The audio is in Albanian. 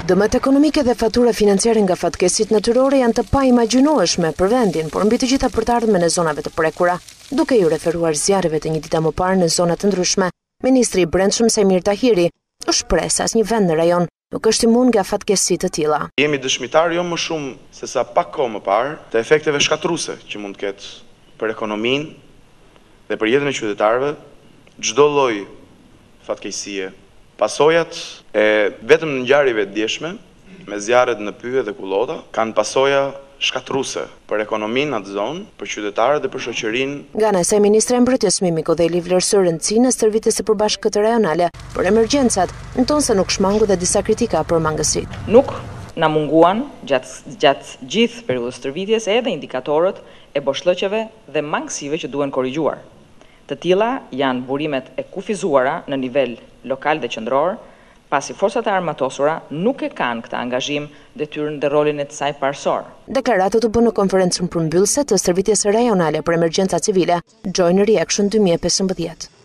Dëmet ekonomike dhe fatura financiare nga fatkesit natyrore janë të paimagjinueshme për vendin, por mbi të gjitha për të ardhmen e zonave të prekura. Duke ju referuar zjarreve të një dita më parë në zona të ndryshme, Ministri i Brendshëm Sajmir Tahiri u shpreh se asnjë vend në rajon nuk është imun nga fatkesi të tilla. Jemi dëshmitar jo më shumë se sa pak kohë më parë të efekteve shkatruese që mund të ketë për ekonominë dhe për jetën e qytetarëve çdo lloj fatkeqësie. Pasojat e vetëm në ngjarjeve të djeshme me zjarret në Pyje dhe Kullota kanë pasoja shkatruese për ekonominë atë zonë, për qytetarët dhe për shoqërinë. Nga ana e saj, Ministri i Mbrojtjes Mimi Kodheli vlerësoi rëndësinë e stërvitjes së përbashkët rajonale për emergjencat, në tonë se nuk shmangu dhe disa kritika për mangësitë. Nuk na munguan gjatë gjithë periudhës stërvitjes edhe indikatorët e boshllëqeve dhe mangësive që duhen korrigjuar. Të tilla janë burimet e kufizuara në nivel lokal dhe qendror, pasi forcat e armatosura nuk e kanë këtë angazhim, detyrën dhe rolin e të saj parësor. Deklaratët u bën në konferencën përmbyllëse të stërvitjes rajonale për emergjenca civile, Joint Reaction 2015.